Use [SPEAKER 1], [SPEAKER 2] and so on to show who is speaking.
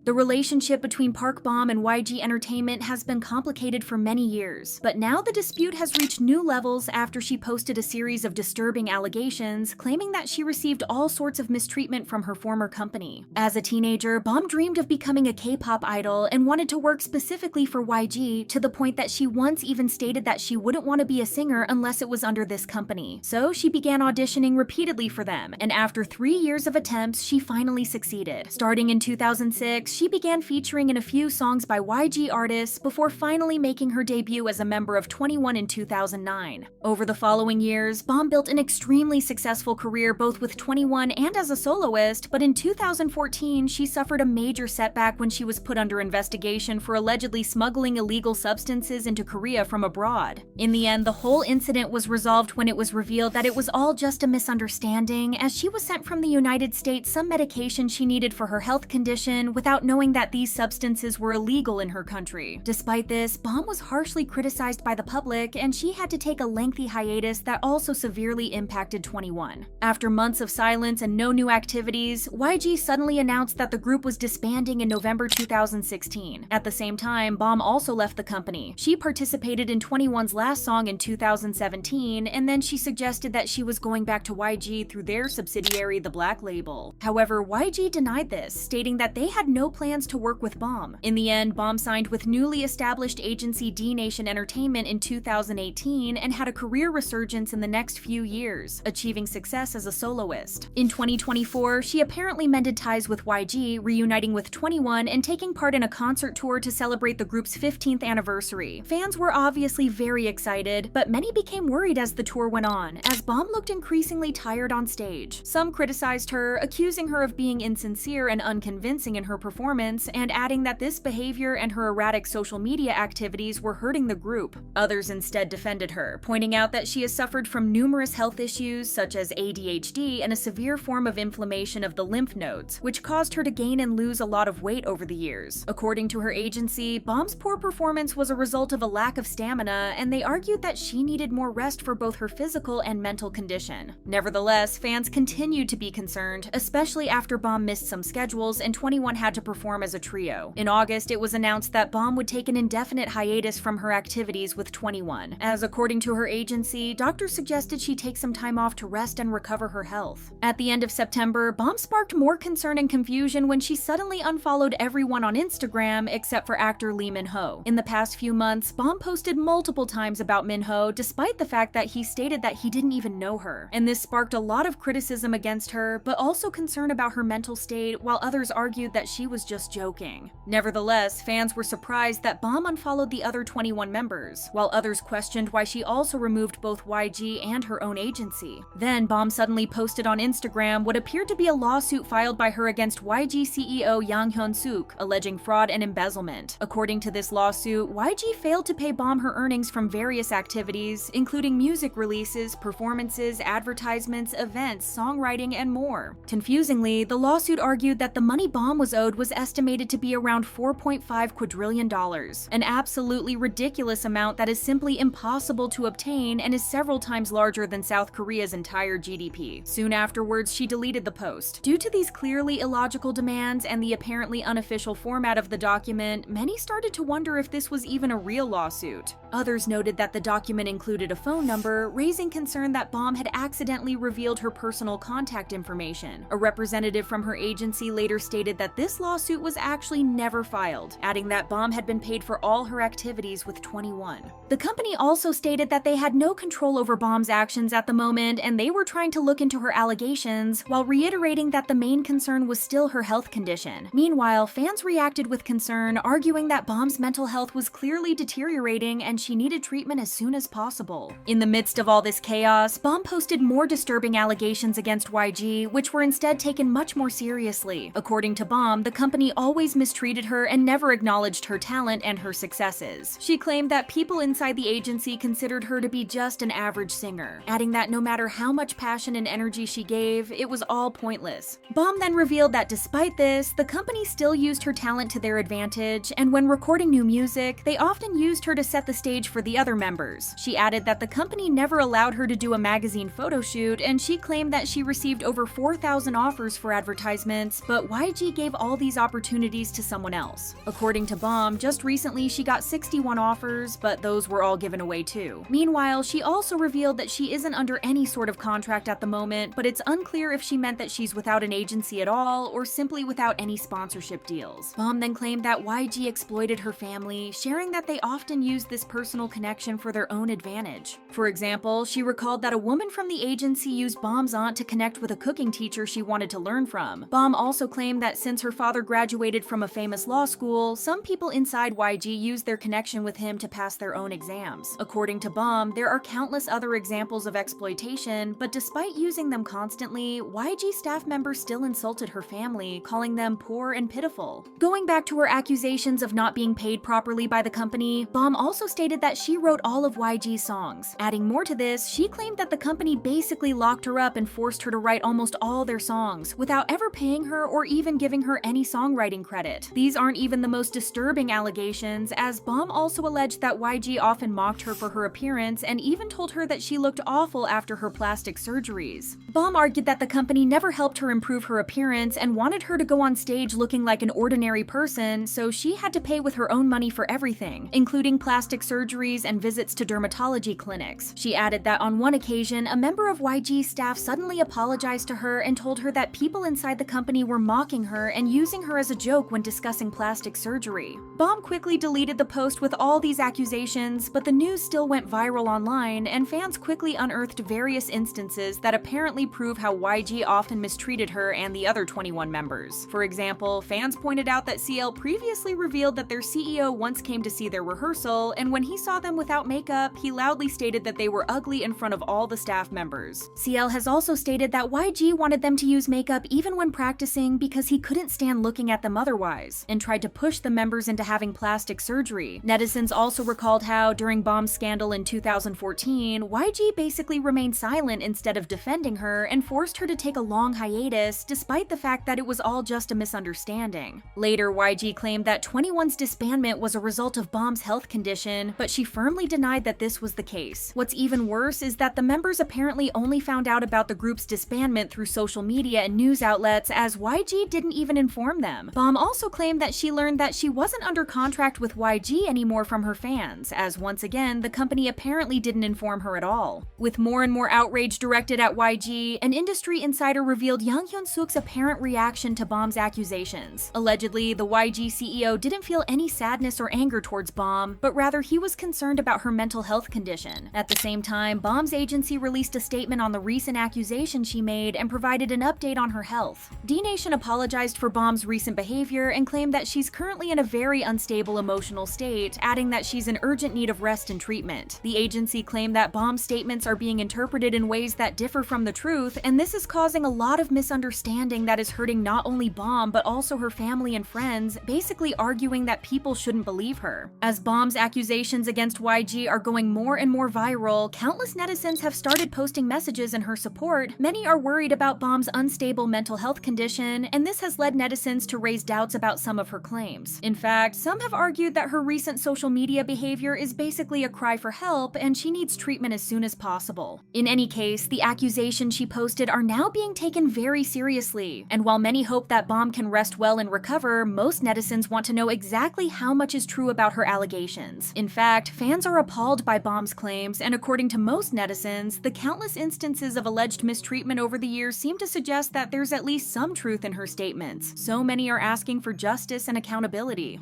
[SPEAKER 1] The relationship between Park Bom and YG Entertainment has been complicated for many years, but now the dispute has reached new levels after she posted a series of disturbing allegations claiming that she received all sorts of mistreatment from her former company. As a teenager, Bom dreamed of becoming a K-pop idol and wanted to work specifically for YG, to the point that she once even stated that she wouldn't want to be a singer unless it was under this company. So she began auditioning repeatedly for them, and after 3 years of attempts, she finally succeeded. Starting in 2006, she began featuring in a few songs by YG artists before finally making her debut as a member of 21 in 2009. Over the following years, Bom built an extremely successful career both with 21 and as a soloist, but in 2014, she suffered a major setback when she was put under investigation for allegedly smuggling illegal substances into Korea from abroad. In the end, the whole incident was resolved when it was revealed that it was all just a misunderstanding, as she was sent from the United States some medication she needed for her health condition without knowing that these substances were illegal in her country. Despite this, Bom was harshly criticized by the public, and she had to take a lengthy hiatus that also severely impacted 21. After months of silence and no new activities, YG suddenly announced that the group was disbanding in November 2016. At the same time, Bom also left the company. She participated in 21's last song in 2017, and then she suggested that she was going back to YG through their subsidiary, the Black Label. However, YG denied this, stating that they had no plans to work with Bom. In the end, Bom signed with newly established agency D Nation Entertainment in 2018 and had a career resurgence in the next few years, achieving success as a soloist. In 2024, she apparently mended ties with YG, reuniting with 21 and taking part in a concert tour to celebrate the group's 15th anniversary. Fans were obviously very excited, but many became worried as the tour went on, as Bom looked increasingly tired on stage. Some criticized her, accusing her of being insincere and unconvincing in her performance, and adding that this behavior and her erratic social media activities were hurting the group. Others instead defended her, pointing out that she has suffered from numerous health issues such as ADHD and a severe form of inflammation of the lymph nodes, which caused her to gain and lose a lot of weight over the years. According to her agency, Bom's poor performance was a result of a lack of stamina, and they argued that she needed more rest for both her physical and mental condition. Nevertheless, fans continued to be concerned, especially after Bom missed some schedules and 21 had to perform as a trio. In August, it was announced that Bom would take an indefinite hiatus from her activities with 21, as according to her agency, doctors suggested she take some time off to rest and recover her health. At the end of September, Bom sparked more concern and confusion when she suddenly unfollowed everyone on Instagram except for actor Lee Min-ho. In the past few months, Bom posted multiple times about Min-ho, despite the fact that he stated that he didn't even know her. And this sparked a lot of criticism against her, but also concern about her mental state, while others argued that she was just joking. Nevertheless, fans were surprised that Bom unfollowed the other 21 members, while others questioned why she also removed both YG and her own agency. Then, Bom suddenly posted on Instagram what appeared to be a lawsuit filed by her against YG CEO Yang Hyun-suk, alleging fraud and embezzlement. According to this lawsuit, YG failed to pay Bom her earnings from various activities, including music releases, performances, advertisements, events, songwriting, and more. Confusingly, the lawsuit argued that the money Bom was owed was estimated to be around $4.5 quadrillion, an absolutely ridiculous amount that is simply impossible to obtain and is several times larger than South Korea's entire GDP. Soon afterwards, she deleted the post. Due to these clearly illogical demands and the apparently unofficial format of the document, many started to wonder if this was even a real lawsuit. Others noted that the document included a phone number, raising concern that Bom had accidentally revealed her personal contact information. A representative from her agency later stated that this lawsuit was actually never filed, adding that Bom had been paid for all her activities with 21. The company also stated that they had no control over Bom's actions at the moment, and they were trying to look into her allegations, while reiterating that the main concern was still her health condition. Meanwhile, fans reacted with concern, arguing that Bom's mental health was clearly deteriorating and she needed treatment as soon as possible. In the midst of all this chaos, Bom posted more disturbing allegations against YG, which were instead taken much more seriously. According to Bom, the company always mistreated her and never acknowledged her talent and her successes. She claimed that people inside the agency considered her to be just an average singer, adding that no matter how much passion and energy she gave, it was all pointless. Bom then revealed that despite this, the company still used her talent to their advantage, and when recording new music, they often used her to set the stage for the other members. She added that the company never allowed her to do a magazine photo shoot, and she claimed that she received over 4,000 offers for advertisements, but YG gave all these these opportunities to someone else. According to Bom, just recently she got 61 offers, but those were all given away too. Meanwhile, she also revealed that she isn't under any sort of contract at the moment, but it's unclear if she meant that she's without an agency at all or simply without any sponsorship deals. Bom then claimed that YG exploited her family, sharing that they often used this personal connection for their own advantage. For example, she recalled that a woman from the agency used Bom's aunt to connect with a cooking teacher she wanted to learn from. Bom also claimed that since her father graduated from a famous law school, some people inside YG used their connection with him to pass their own exams. According to Bom, there are countless other examples of exploitation, but despite using them constantly, YG staff members still insulted her family, calling them poor and pitiful. Going back to her accusations of not being paid properly by the company, Bom also stated that she wrote all of YG's songs. Adding more to this, she claimed that the company basically locked her up and forced her to write almost all their songs, without ever paying her or even giving her any songwriting credit. These aren't even the most disturbing allegations, as Bom also alleged that YG often mocked her for her appearance and even told her that she looked awful after her plastic surgeries. Bom argued that the company never helped her improve her appearance and wanted her to go on stage looking like an ordinary person, so she had to pay with her own money for everything, including plastic surgeries and visits to dermatology clinics. She added that on one occasion, a member of YG's staff suddenly apologized to her and told her that people inside the company were mocking her and using her as a joke when discussing plastic surgery. Bom quickly deleted the post with all these accusations, but the news still went viral online, and fans quickly unearthed various instances that apparently prove how YG often mistreated her and the other 21 members. For example, fans pointed out that CL previously revealed that their CEO once came to see their rehearsal, and when he saw them without makeup, he loudly stated that they were ugly in front of all the staff members. CL has also stated that YG wanted them to use makeup even when practicing because he couldn't stand looking at them otherwise, and tried to push the members into having plastic surgery. Netizens also recalled how, during Bom's scandal in 2014, YG basically remained silent instead of defending her and forced her to take a long hiatus, despite the fact that it was all just a misunderstanding. Later, YG claimed that 21's disbandment was a result of Bom's health condition, but she firmly denied that this was the case. What's even worse is that the members apparently only found out about the group's disbandment through social media and news outlets, as YG didn't even inform them. Bom also claimed that she learned that she wasn't under contract with YG anymore from her fans, as once again, the company apparently didn't inform her at all. With more and more outrage directed at YG, an industry insider revealed Young Hyun-suk's apparent reaction to Bom's accusations. Allegedly, the YG CEO didn't feel any sadness or anger towards Bom, but rather he was concerned about her mental health condition. At the same time, Bom's agency released a statement on the recent accusation she made and provided an update on her health. D-Nation apologized for Bom's recent behavior and claimed that she's currently in a very unstable emotional state, adding that she's in urgent need of rest and treatment. The agency claimed that Bom's statements are being interpreted in ways that differ from the truth, and this is causing a lot of misunderstanding that is hurting not only Bom but also her family and friends, basically arguing that people shouldn't believe her. As Bom's accusations against YG are going more and more viral, countless netizens have started posting messages in her support. Many are worried about Bom's unstable mental health condition, and this has led netizens to raise doubts about some of her claims. In fact, some have argued that her recent social media behavior is basically a cry for help and she needs treatment as soon as possible. In any case, the accusations she posted are now being taken very seriously, and while many hope that Bom can rest well and recover, most netizens want to know exactly how much is true about her allegations. In fact, fans are appalled by Bom's claims, and according to most netizens, the countless instances of alleged mistreatment over the years seem to suggest that there's at least some truth in her statements. So many are asking for justice and accountability.